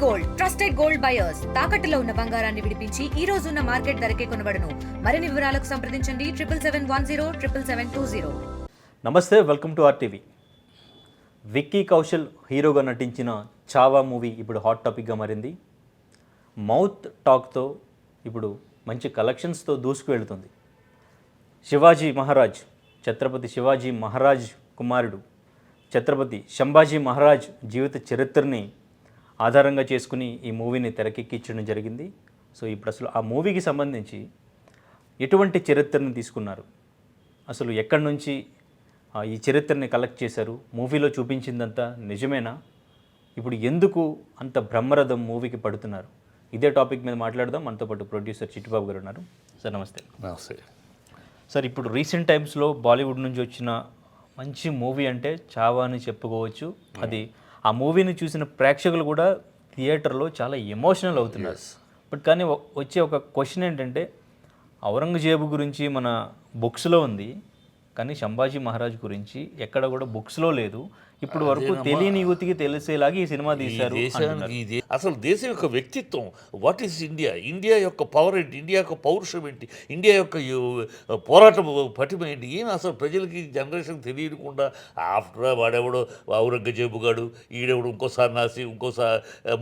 Gold trusted gold buyers తాకట్టులో ఉన్న బంగారాన్ని విడిపించి ఈ రోజు ఉన్న మార్కెట్ ధరకే కొనబడును. మరిన్ని వివరాలకు సంప్రదించండి 7771077720. నమస్తే, welcome to RTV. Vicky Kaushal హీరోగా నటించిన చావా మూవీ ఇప్పుడు హాట్ టాపిక్గా మారింది. మౌత్ టాక్తో ఇప్పుడు మంచి కలెక్షన్స్తో దూసుకు వెళుతుంది. శివాజీ మహారాజ్, ఛత్రపతి శివాజీ మహారాజ్ కుమారుడు ఛత్రపతి సంభాజీ మహారాజ్ జీవిత చరిత్రని ఆధారంగా చేసుకుని ఈ మూవీని తెరకెక్కించడం జరిగింది. సో ఇప్పుడు అసలు ఆ మూవీకి సంబంధించి ఎటువంటి చరిత్రని తీసుకున్నారు, అసలు ఎక్కడి నుంచి ఈ చరిత్రని కలెక్ట్ చేశారు, మూవీలో చూపించిందంతా నిజమేనా, ఇప్పుడు ఎందుకు అంత బ్రహ్మరథం మూవీకి పడుతున్నారు, ఇదే టాపిక్ మీద మాట్లాడదాం. మనతో పాటు ప్రొడ్యూసర్ చిట్టిబాబు గారు ఉన్నారు. సార్ నమస్తే. నమస్తే సార్, ఇప్పుడు రీసెంట్ టైమ్స్లో బాలీవుడ్ నుంచి వచ్చిన మంచి మూవీ అంటే చావా అని చెప్పుకోవచ్చు. అది ఆ మూవీని చూసిన ప్రేక్షకులు కూడా థియేటర్లో చాలా ఎమోషనల్ అవుతున్నారు. బట్ కానీ వచ్చే ఒక క్వశ్చన్ ఏంటంటే, ఔరంగజేబు గురించి మన బుక్స్లో ఉంది, కానీ సంభాజీ మహారాజ్ గురించి ఎక్కడ కూడా బుక్స్లో లేదు. ఇప్పుడు వరకు తెలియని యువతికి తెలిసేలాగా ఈ సినిమా తీశారు. అసలు దేశం యొక్క వ్యక్తిత్వం, వాట్ ఈస్ ఇండియా, ఇండియా యొక్క పవర్ ఏంటి, ఇండియా యొక్క పౌరుషం ఏంటి, ఇండియా యొక్క పోరాట పటిమ ఏంటి, ఏం అసలు ప్రజలకి జనరేషన్ తెలియకుండా ఆఫ్టర్ వాడెవడో ఔరంగజేబు గాడు, ఈడెవడు ఇంకో సన్నాసి,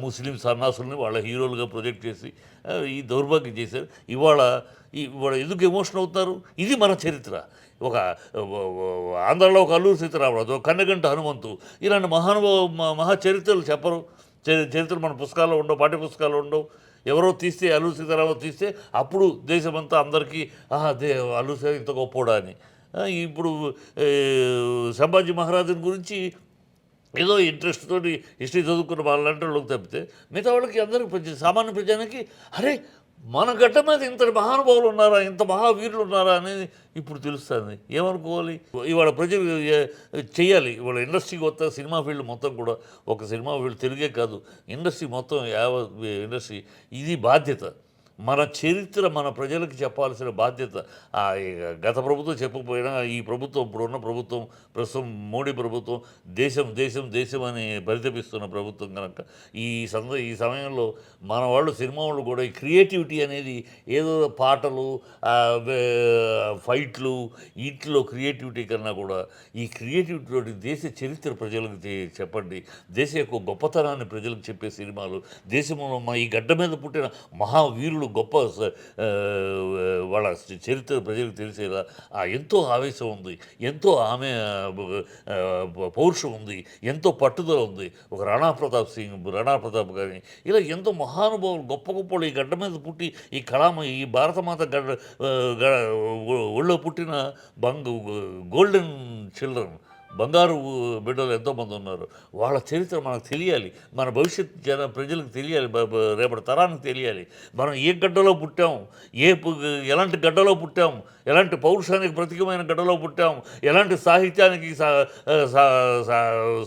ముస్లిం సన్నాసుల్ని వాళ్ళ హీరోలుగా ప్రొజెక్ట్ చేసి ఈ దౌర్భాగ్యం చేశారు. ఇవాళ ఎందుకు ఎమోషన్ అవుతారు? ఇది మన చరిత్ర. ఒక ఆంధ్రలో ఒక అల్లూరి సీతారామరాజు, కన్నగంట హనుమంతు, ఇలాంటి మహా చరిత్రలు చెప్పరు. చరిత్రలు మన పుస్తకాల్లో ఉండవు, పాఠ్య పుస్తకాల్లో ఉండవు. ఎవరో తీస్తే అల్లూరి సీతారామరాజు తీస్తే అప్పుడు దేశమంతా అందరికీ అల్లూరి సీతారామరాజు ఇంత గొప్పోడా అని. ఇప్పుడు సంభాజీ మహారాజుని గురించి ఏదో ఇంట్రెస్ట్ తోటి హిస్టరీ చదువుకున్న వాళ్ళంటే వాళ్ళకి తప్పితే మిగతా వాళ్ళకి అందరికీ సామాన్య ప్రజానికి అరే మన గడ్డ మీద ఇంతటి మహానుభావులు ఉన్నారా, ఇంత మహావీరులు ఉన్నారా అనేది ఇప్పుడు తెలుస్తుంది. ఏమనుకోవాలి? ఇవాళ ప్రజలు చేయాలి. ఇవాళ ఇండస్ట్రీకి వస్తా సినిమా ఫీల్డ్ మొత్తం కూడా, ఒక సినిమా ఫీల్డ్ తెలుగే కాదు, ఇండస్ట్రీ మొత్తం ఇండస్ట్రీ ఇది బాధ్యత. మన చరిత్ర మన ప్రజలకు చెప్పాల్సిన బాధ్యత. గత ప్రభుత్వం చెప్పకపోయినా ఈ ప్రభుత్వం, ఇప్పుడున్న ప్రభుత్వం, ప్రస్తుతం మోడీ ప్రభుత్వం దేశం దేశం దేశం అని పరితపిస్తున్న ప్రభుత్వం కనుక ఈ సమయంలో మన వాళ్ళు, సినిమా వాళ్ళు కూడా ఈ క్రియేటివిటీ అనేది ఏదో పాటలు, ఫైట్లు, వీటిలో క్రియేటివిటీ కన్నా కూడా ఈ క్రియేటివిటీ దేశ చరిత్ర ప్రజలకు చెప్పండి, దేశ యొక్క గొప్పతనాన్ని ప్రజలకు చెప్పే సినిమాలు, దేశంలో ఈ గడ్డ మీద పుట్టిన మహావీరులు గొప్ప వాళ్ళ చరిత్ర ప్రజలకు తెలిసేలా ఎంతో ఆవేశం ఉంది, ఎంతో ఆమె పౌరుషం ఉంది, ఎంతో పట్టుదల ఉంది. ఒక రాణా ప్రతాప్ కానీ ఇలా ఎంతో మహానుభావులు, గొప్ప గొప్పలు ఈ గడ్డ మీద పుట్టి ఈ ఈ భారతమాత ఒళ్ళో పుట్టిన గోల్డెన్ చిల్డ్రన్, బంగారు బిడ్డలు ఎంతోమంది ఉన్నారు. వాళ్ళ చరిత్ర మనకు తెలియాలి, మన భవిష్యత్ ప్రజలకు తెలియాలి, రేపటి తరానికి తెలియాలి. మనం ఏ గడ్డలో పుట్టాం, ఎలాంటి గడ్డలో పుట్టాం, ఎలాంటి పౌరుషానికి ప్రతీకమైన గడ్డలో పుట్టాం, ఎలాంటి సాహిత్యానికి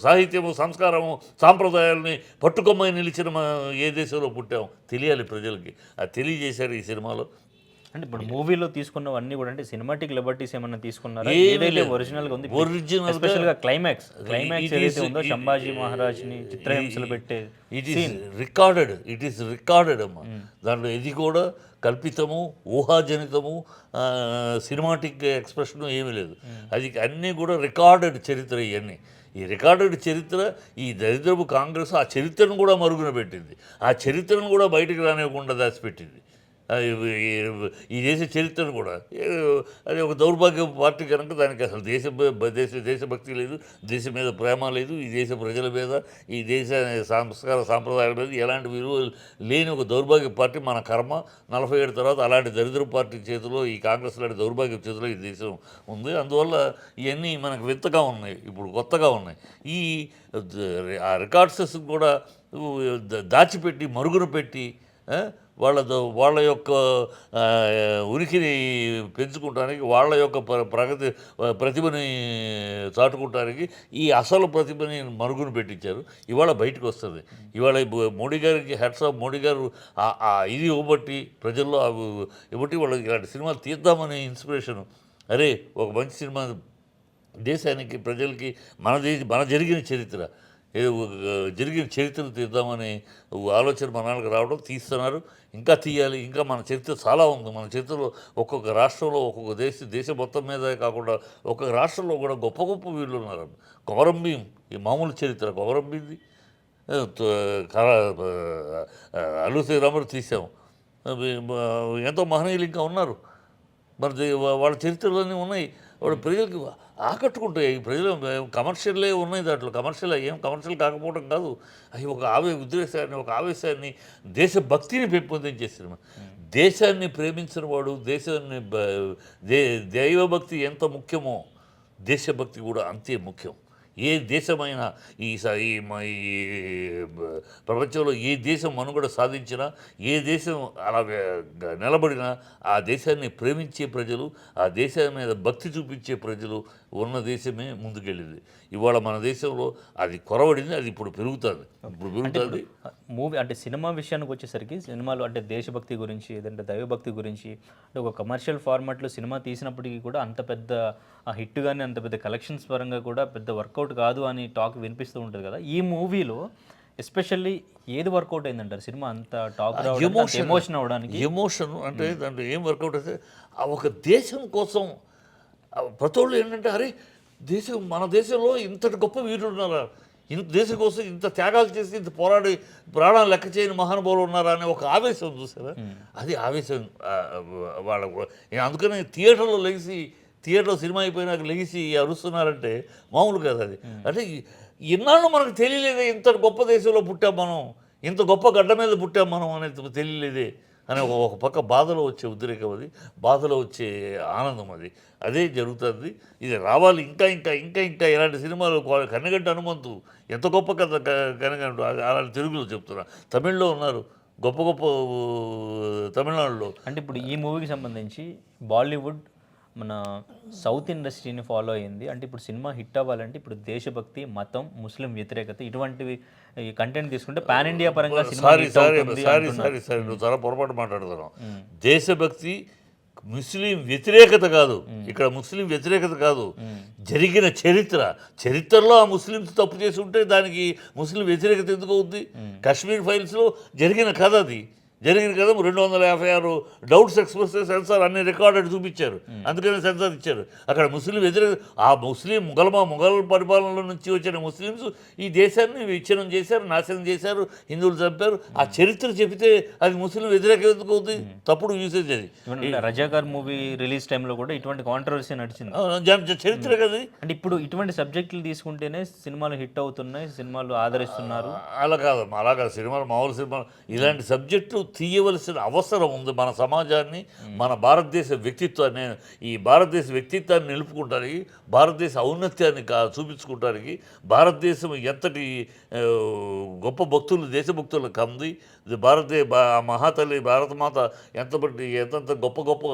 సాహిత్యము, సంస్కారము, సాంప్రదాయాలని పట్టుకొమ్మని నిలిచిన ఏ దేశంలో పుట్టాం తెలియాలి ప్రజలకి. అది తెలియజేశారు ఈ సినిమాలో. అంటే ఇప్పుడు మూవీలో తీసుకున్నవన్నీ కూడా అంటే సినిమాటిక్ లిబర్టీస్ ఏమన్నా తీసుకున్నారా? ఏదైతే ఒరిజినల్గా ఉంది, ఎస్పెషల్గా క్లైమాక్స్ ఏదైతే ఉందో సంభాజీ మహారాజ్ని చిత్రహింసలు పెట్టే ఇట్ ఈస్ రికార్డెడ్ అమ్మా. దాంట్లో ఇది కూడా కల్పితము, ఊహాజనితము, సినిమాటిక్ ఎక్స్ప్రెషన్ ఏమీ లేదు. అది అన్నీ కూడా రికార్డెడ్ చరిత్ర. ఇవన్నీ ఈ రికార్డెడ్ చరిత్ర, ఈ దరిద్రపు కాంగ్రెస్ ఆ చరిత్రను కూడా మరుగున పెట్టింది, ఆ చరిత్రను కూడా బయటకు రానివ్వకుండా దాచిపెట్టింది. ఈ దేశ చరిత్రను కూడా అది ఒక దౌర్భాగ్య పార్టీ కనుక దానికి అసలు దేశభక్తి లేదు, దేశం మీద ప్రేమ లేదు, ఈ దేశ ప్రజల మీద, ఈ దేశ సాంప్రదాయాల మీద ఎలాంటి విలువలు లేని ఒక దౌర్భాగ్య పార్టీ. మన కర్మ 47 తర్వాత అలాంటి దరిద్ర పార్టీ చేతిలో, ఈ కాంగ్రెస్ లాంటి దౌర్భాగ్య చేతిలో ఈ దేశం ఉంది. అందువల్ల ఇవన్నీ మనకు వింతగా ఉన్నాయి, ఇప్పుడు కొత్తగా ఉన్నాయి. ఆ రికార్డ్స్ కూడా దాచిపెట్టి, మరుగున పెట్టి వాళ్ళ యొక్క ఉనికిని పెంచుకోవడానికి, వాళ్ళ యొక్క ప్రతిభని చాటుకోవడానికి ఈ అసలు ప్రతిభని మరుగున పెట్టించారు. ఇవాళ బయటకు వస్తుంది. ఇవాళ మోడీ గారికి హ్యాట్స్ ఆఫ్. మోడీ గారు ఇది ఇవ్వబట్టి, ప్రజల్లో ఇవ్వబట్టి వాళ్ళకి ఇలాంటి సినిమాలు తీద్దామనే ఇన్స్పిరేషను. అరే ఒక మంచి సినిమా దేశానికి, ప్రజలకి, మన జరిగిన చరిత్ర ఏదో జరిగిన చరిత్రను తీద్దామని ఆలోచన మన వాళ్ళకి రావడం తీస్తున్నారు. ఇంకా తీయాలి, ఇంకా మన చరిత్ర చాలా ఉంది. మన చరిత్రలో ఒక్కొక్క రాష్ట్రంలో ఒక్కొక్క దేశం మొత్తం మీదే కాకుండా ఒక్కొక్క రాష్ట్రంలో కూడా గొప్ప గొప్ప వీళ్ళు ఉన్నారు. కొమరంభీం ఈ మామూలు చరిత్ర, కొమరంభీంది అల్లు శ్రీరాముడు తీసాం. ఎంతో మహనీయులు ఇంకా ఉన్నారు. మరి వాళ్ళ చరిత్రలన్నీ ఉన్నాయి. వాడు ప్రజలకి ఆకట్టుకుంటాయి. ప్రజలు కమర్షియల్లే ఉన్నాయి, దాంట్లో కమర్షియల్ ఏం కమర్షియల్ కాకపోవడం కాదు. అవి ఒక ఉద్దేశాన్ని, ఒక ఆవేశాన్ని, దేశభక్తిని పెంపొందించే సినిమా. దేశాన్ని ప్రేమించిన వాడు, దేశాన్ని దైవభక్తి ఎంత ముఖ్యమో దేశభక్తి కూడా అంతే ముఖ్యం. ఏ దేశమైనా ఈ ప్రపంచంలో ఏ దేశం మనుగడ సాధించినా, ఏ దేశం అలా నిలబడినా ఆ దేశాన్ని ప్రేమించే ప్రజలు, ఆ దేశం మీద భక్తి చూపించే ప్రజలు ఉన్న దేశమే ముందుకెళ్ళింది. ఇవాళ మన దేశంలో అది కొరవడింది, అది ఇప్పుడు పెరుగుతుంది. మూవీ అంటే సినిమా విషయానికి వచ్చేసరికి సినిమాలు అంటే దేశభక్తి గురించి, ఏదంటే దైవభక్తి గురించి, అంటే ఒక కమర్షియల్ ఫార్మాట్లో సినిమా తీసినప్పటికీ కూడా అంత పెద్ద హిట్ కానీ అంత పెద్ద కలెక్షన్స్ పరంగా కూడా పెద్ద వర్కౌట్ కాదు అని టాక్ వినిపిస్తూ ఉంటుంది కదా. ఈ మూవీలో ఎస్పెషల్లీ ఏది వర్కౌట్ అయిందంటారు? సినిమా అంత టాక్ ఎమోషన్ అవడానికి ఎమోషన్ అంటే దాంట్లో ఏం వర్కౌట్ అయితే ఒక దేశం కోసం ప్రతి ఒళ్ళు ఏంటంటే, అరే దేశం, మన దేశంలో ఇంతటి గొప్ప వీరులు ఉన్నారా, ఇంత దేశం కోసం ఇంత త్యాగాలు చేసి ఇంత పోరాడి ప్రాణాలు లెక్క చేయని మహానుభావులు ఉన్నారా అనే ఒక ఆవేశం చూసారా. అది ఆవేశం వాళ్ళకు. అందుకని థియేటర్లో సినిమా అయిపోయినాక లెగిసి అరుస్తున్నారంటే మామూలు కాదు అది. అంటే ఇన్నాళ్ళు మనకు తెలియలేదే, ఇంత గొప్ప దేశంలో పుట్టాం మనం, ఇంత గొప్ప గడ్డ మీద పుట్టాం మనం అనేది తెలియలేదే అని ఒక పక్క బాధలో వచ్చే ఉద్రేకం, అది బాధలో వచ్చే ఆనందం, అదే జరుగుతుంది. ఇది రావాలి ఇంకా ఇంకా ఇంకా ఇంకా ఇలాంటి సినిమాలు. కన్నగంట హనుమంతు ఎంత గొప్ప కథ, కన్నగంట అలాంటి తెలుగులో చెప్తున్నా. తమిళ్లో ఉన్నారు గొప్ప గొప్ప, తమిళనాడులో. అంటే ఇప్పుడు ఈ మూవీకి సంబంధించి బాలీవుడ్ మన సౌత్ ఇండస్ట్రీని ఫాలో అయ్యింది. అంటే ఇప్పుడు సినిమా హిట్ అవ్వాలంటే ఇప్పుడు దేశభక్తి, మతం, ముస్లిం వ్యతిరేకత ఇటువంటివి కంటెంట్ తీసుకుంటే పాన్ ఇండియా పరంగా సారీ నువ్వు చాలా పొరపాటు మాట్లాడుతున్నావు. దేశభక్తి ముస్లిం వ్యతిరేకత కాదు, ఇక్కడ ముస్లిం వ్యతిరేకత కాదు. జరిగిన చరిత్రలో ఆ ముస్లింస్ తప్పు చేసి ఉంటే దానికి ముస్లిం వ్యతిరేకత ఎందుకు అవుద్ది? కాశ్మీర్ ఫైల్స్లో జరిగిన కథ, అది జరిగిన కదా. 256 డౌట్స్ ఎక్స్ప్రెస్ సెన్సార్ అన్ని రికార్డెడ్ చూపించారు, అందుకని సెన్సార్ ఇచ్చారు. అక్కడ ముస్లిం వ్యతిరేక, ఆ ముఘల్ పరిపాలనలో నుంచి వచ్చిన ముస్లిమ్స్ ఈ దేశాన్ని విచ్ఛిన్నం చేశారు, నాశనం చేశారు, హిందువులు చంపారు. ఆ చరిత్ర చెబితే అది ముస్లిం వ్యతిరేకత ఎందుకు అవుతుంది? తప్పుడు యూసేజ్ అది. రజాకార్ మూవీ రిలీజ్ టైంలో కూడా ఇటువంటి కాంట్రవర్సీ నడిచింది, చరిత్ర కదా. అంటే ఇప్పుడు ఇటువంటి సబ్జెక్టులు తీసుకుంటేనే సినిమాలు హిట్ అవుతున్నాయి, సినిమాలు ఆదరిస్తున్నారు. అలా కాదు సినిమాలు, మామూలు సినిమాలు. ఇలాంటి సబ్జెక్టు తీయవలసిన అవసరం ఉంది. మన సమాజాన్ని, మన భారతదేశ వ్యక్తిత్వాన్ని, ఈ భారతదేశ వ్యక్తిత్వాన్ని నిలుపుకుంటానికి, భారతదేశ ఔన్నత్యాన్ని చూపించుకుంటానికి, భారతదేశం ఎంతటి గొప్ప భక్తులు, దేశభక్తులకు కంది, మహాతల్లి భారతమాత ఎంతంత గొప్ప గొప్ప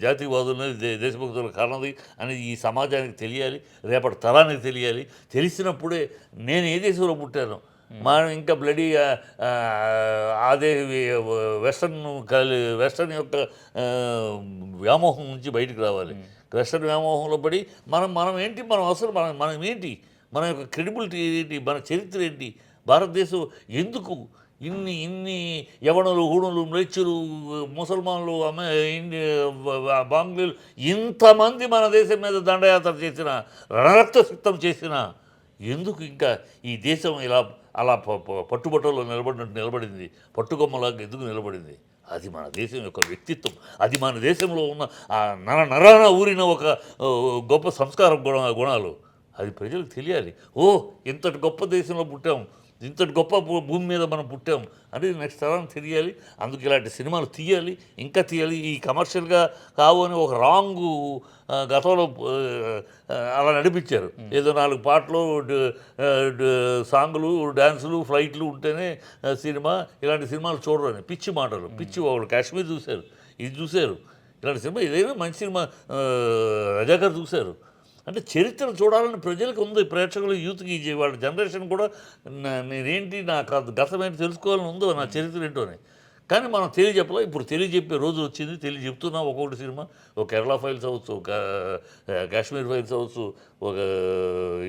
జాతీయవాదులని, దేశభక్తులకు కన్నది అని ఈ సమాజానికి తెలియాలి, రేపటి తరానికి తెలియాలి. తెలిసినప్పుడే నేను ఏ దేశంలో పుట్టాను, మనం ఇంకా బ్లడీ అదే వెస్టర్న్ యొక్క వ్యామోహం నుంచి బయటకు రావాలి. వెస్టర్న్ వ్యామోహంలో పడి మనం ఏంటి, మనం అసలు మనం ఏంటి, మన యొక్క క్రెడిబిలిటీ ఏంటి, మన చరిత్ర ఏంటి, భారతదేశం ఎందుకు ఇన్ని యవనులు, హూణులు, మ్లేచ్చులు, ముసల్మాన్లు, బాంగ్లీలు ఇంతమంది మన దేశం మీద దండయాత్ర చేసిన, రణరక్త సిద్ధం చేసిన, ఎందుకు ఇంకా ఈ దేశం అలా పట్టుబట్టలో నిలబడింది, పట్టుకొమ్మలాగా ఎందుకు నిలబడింది? అది మన దేశం యొక్క వ్యక్తిత్వం, అది మన దేశంలో ఉన్న నరాన ఊరిన ఒక గొప్ప సంస్కార గుణాలు, అది ప్రజలకు తెలియాలి. ఇంతటి గొప్ప దేశంలో పుట్టాం, ఇంతటి గొప్ప భూమి మీద మనం పుట్టాం అని నెక్స్ట్ తరానికి తెలియాలి. అందుకు ఇలాంటి సినిమాలు తీయాలి, ఇంకా తీయాలి. ఈ కమర్షియల్గా కావు అని ఒక రాంగు గతంలో అలా నడిపించారు. ఏదో 4 పాటలు, సాంగులు, డ్యాన్సులు, ఫ్లైట్లు ఉంటేనే సినిమా. ఇలాంటి సినిమాలు చూడరు అని పిచ్చి మాటలు, పిచ్చి వాళ్ళు. కాశ్మీర్ చూశారు, ఇది చూశారు, ఇలాంటి సినిమా ఏదైనా మంచి సినిమా రజాకర్ చూశారు. అంటే చరిత్ర చూడాలని ప్రజలకు ఉంది, ప్రేక్షకులు, యూత్కి, వాళ్ళ జనరేషన్ కూడా నేనేంటి, నా గతం ఏంటి తెలుసుకోవాలని ఉందో, నా చరిత్ర ఏంటో అని. కానీ మనం తెలియజెప్పలే. ఇప్పుడు తెలియజెప్పే రోజు వచ్చింది, తెలియజెప్తున్నాం. ఒక్కొక్కటి సినిమా, ఒక కేరళ ఫైల్స్ అవ్వచ్చు, ఒక కాశ్మీర్ ఫైల్స్ అవ్వచ్చు, ఒక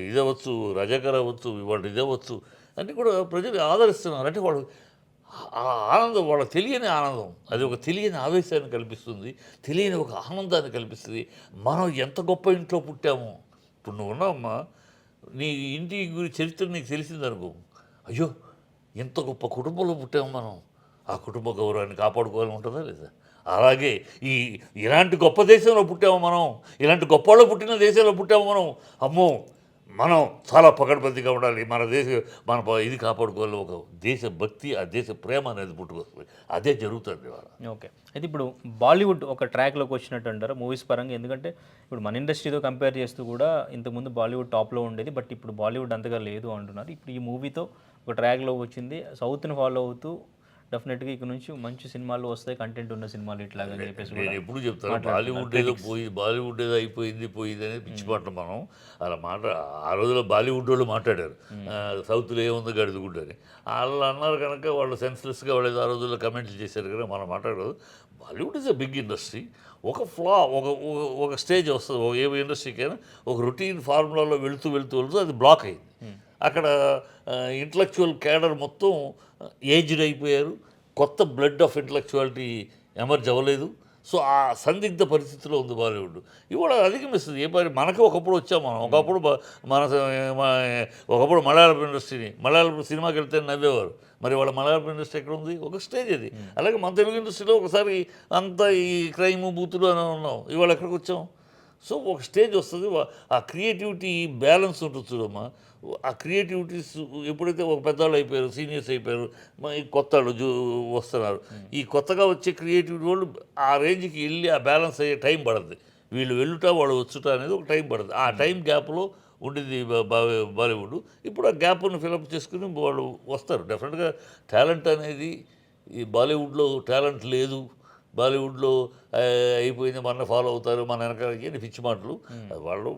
ఇది అవ్వచ్చు, రజాకర్ అవ్వచ్చు, ఇవాళ ఇది అవ్వచ్చు, అన్నీ కూడా ప్రజలు ఆదరిస్తున్నారు. అంటే వాళ్ళు ఆ ఆనందం, వాళ్ళకి తెలియని ఆనందం, అది ఒక తెలియని ఆవేశాన్ని కల్పిస్తుంది, తెలియని ఒక ఆనందాన్ని కల్పిస్తుంది. మనం ఎంత గొప్ప ఇంట్లో పుట్టామో. ఇప్పుడు నువ్వు ఉన్నావమ్మా, నీ ఇంటి చరిత్ర నీకు తెలిసిందనుకో, అయ్యో ఎంత గొప్ప కుటుంబంలో పుట్టాము మనం, ఆ కుటుంబ గౌరవాన్ని కాపాడుకోవాలని ఉంటుందా లేదా? అలాగే ఇలాంటి గొప్ప దేశంలో పుట్టాము మనం, ఇలాంటి గొప్ప వాళ్ళు పుట్టిన దేశంలో పుట్టాము మనం. అమ్మో, మనం చాలా పకడ్బందీగా ఉండాలి, మన ఇది కాపాడుకోవాలి. ఒక దేశభక్తి, ఆ దేశ ప్రేమ అనేది పుట్టుకొస్తుంది. అదే జరుగుతుంది ఇవాళ. ఓకే. అయితే ఇప్పుడు బాలీవుడ్ ఒక ట్రాక్లోకి వచ్చినట్టు అంటారు మూవీస్ పరంగా, ఎందుకంటే ఇప్పుడు మన ఇండస్ట్రీతో కంపేర్ చేస్తూ కూడా ఇంతకుముందు బాలీవుడ్ టాప్లో ఉండేది, బట్ ఇప్పుడు బాలీవుడ్ అంతగా లేదు అంటున్నారు. ఇప్పుడు ఈ మూవీతో ఒక ట్రాక్లో వచ్చింది, సౌత్ని ఫాలో అవుతూ డెఫినెట్గా ఇక్కడ నుంచి మంచి సినిమాలు వస్తాయి, కంటెంట్ ఉన్న సినిమాలు ఇట్లాగని చెప్పేసి నేను ఎప్పుడు చెప్తాను, బాలీవుడ్ ఏదో అయిపోయింది అనేది పిచ్చి మాట. మనం అలా ఆ రోజుల్లో బాలీవుడ్ వాళ్ళు మాట్లాడారు, సౌత్లో ఏముందో గడుదుగుడ్డు అని వాళ్ళు అన్నారు కనుక వాళ్ళు సెన్స్లెస్గా వాళ్ళు ఆ రోజుల్లో కమెంట్లు చేశారు కదా. మనం మాట్లాడదు. Bollywood is a big industry. ఒక ఒక స్టేజ్ వస్తుంది, ఏ ఇండస్ట్రీకైనా ఒక రొటీన్ ఫార్ములాలో వెళుతూ అది బ్లాక్ అయింది. అక్కడ ఇంటలెక్చువల్ క్యాడర్ మొత్తం ఏజ్డ్ అయిపోయారు, కొత్త బ్లడ్ ఆఫ్ ఇంటలెక్చువాలిటీ ఎమర్జ్ అవ్వలేదు. సో ఆ సందిగ్ధ పరిస్థితిలో ఉంది బాలీవుడ్. ఇవాళ అధిగమిస్తుంది. మనకి ఒకప్పుడు వచ్చాం మనం, ఒకప్పుడు మలయాళం మలయాళం సినిమాకి వెళ్తే నవ్వేవారు. మరి వాళ్ళ మలయాళం ఇండస్ట్రీ ఎక్కడ ఉంది? ఒక స్టేజ్ అది. అలాగే మన తెలుగు ఇండస్ట్రీలో ఒకసారి అంతా ఈ క్రైమ్ బూతులు అని ఉన్నాం, ఇవాళ ఎక్కడికి వచ్చాం? సో ఒక స్టేజ్ వస్తుంది, ఆ క్రియేటివిటీ బ్యాలెన్స్ ఉంటుంది చూడమ్మా. ఆ క్రియేటివిటీస్ ఎప్పుడైతే ఒక పెద్దవాళ్ళు అయిపోయారు, సీనియర్స్ అయిపోయారు, ఈ కొత్త వాళ్ళు వస్తున్నారు, ఈ కొత్తగా వచ్చే క్రియేటివిటీ వాళ్ళు ఆ రేంజ్కి వెళ్ళి ఆ బ్యాలెన్స్ అయ్యే టైం పడుతుంది. వీళ్ళు వెళ్ళుట వాళ్ళు వచ్చుట అనేది ఒక టైం పడుతుంది. ఆ టైం గ్యాప్లో ఉండింది బాలీవుడ్. ఇప్పుడు ఆ గ్యాప్ను ఫిలప్ చేసుకుని వాళ్ళు వస్తారు. డెఫినెట్గా టాలెంట్ అనేది ఈ బాలీవుడ్లో టాలెంట్ లేదు, బాలీవుడ్లో అయిపోయింది, మన ఫాలో అవుతారు, మన వెనకాల పిచ్చి మాటలు. వాళ్ళు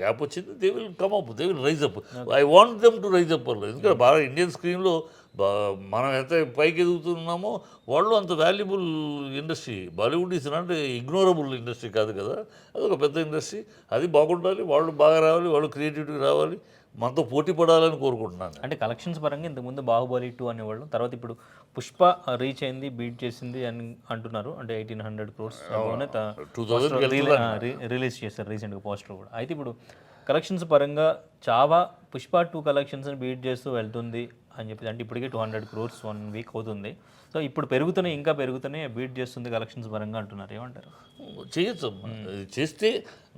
గ్యాప్ వచ్చింది, they will come up, they will rise up. I want them to rise up. ఎందుకంటే బాగా ఇండియన్ స్క్రీన్లో మనం ఎంత పైకి ఎదుగుతున్నామో వాళ్ళు అంత valuable industry. Bollywood is not ignorable industry కాదు కదా, అది ఒక పెద్ద ఇండస్ట్రీ. అది బాగుండాలి, వాళ్ళు బాగా రావాలి, వాళ్ళు క్రియేటివిటీ రావాలి, మనతో పోటీ పడాలని కోరుకుంటున్నాను. అంటే కలెక్షన్స్ పరంగా ఇంతకుముందు బాహుబలి 2 అనేవాళ్ళు, తర్వాత ఇప్పుడు పుష్ప రీచ్ అయింది, బీట్ చేసింది అని అంటున్నారు. అంటే 1800 crores రిలీజ్ చేశారు రీసెంట్గా పోస్టర్ కూడా. అయితే ఇప్పుడు కలెక్షన్స్ పరంగా చావా పుష్ప 2 కలెక్షన్స్ని బీట్ చేస్తూ వెళ్తుంది అని చెప్పి, అంటే ఇప్పటికే 200 crores 1 week అవుతుంది. సో ఇప్పుడు పెరుగుతున్నాయి, ఇంకా పెరుగుతున్నాయి, బీట్ చేస్తుంది కలెక్షన్స్ పరంగా అంటున్నారు. ఏమంటారు? చేయొచ్చు, చేస్తే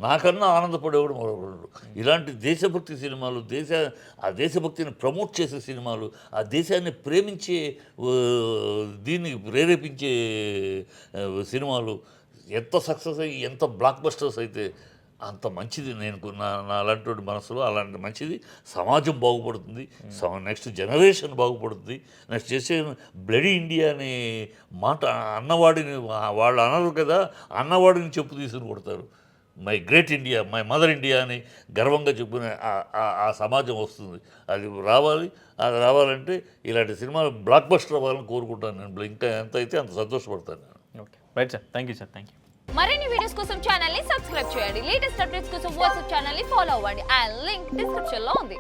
నాకన్నా ఆనందపడేవాడు మరొకడు. ఇలాంటి దేశభక్తి సినిమాలు, ఆ దేశభక్తిని ప్రమోట్ చేసే సినిమాలు, ఆ దేశాన్ని ప్రేమించే దీన్ని ప్రేరేపించే సినిమాలు ఎంత సక్సెస్ అయ్యి ఎంత బ్లాక్ బస్టర్స్ అయితే అంత మంచిది. నా అలాంటి మనసులో అలాంటి మంచిది. సమాజం బాగుపడుతుంది, నెక్స్ట్ జనరేషన్ బాగుపడుతుంది. నెక్స్ట్ చేసే బ్లడీ ఇండియా అనే మాట అన్నవాడిని వాళ్ళు అనరు కదా, అన్నవాడిని చెప్పు తీసుకుని కొడతారు. My great India, my mother India అని గర్వంగా చెప్పుకునే ఆ సమాజం వస్తుంది. అది రావాలి. అది రావాలంటే ఇలాంటి సినిమాలు బ్లాక్ బస్టర్ అవ్వాలని కోరుకుంటాను నేను. ఇంకా ఎంత అయితే అంత సంతోషపడతాను నేను. Okay, right sir, thank you sir, thank you. మరిన్ని వీడియోస్ కోసం ఛానల్ ని సబ్స్క్రైబ్ చేయండి. లేటెస్ట్ అప్డేట్స్ కోసం వాట్సాప్ ఛానల్ ని ఫాలో అవ్వండి. ఆ లింక్ డిస్క్రిప్షన్ లో ఉంది.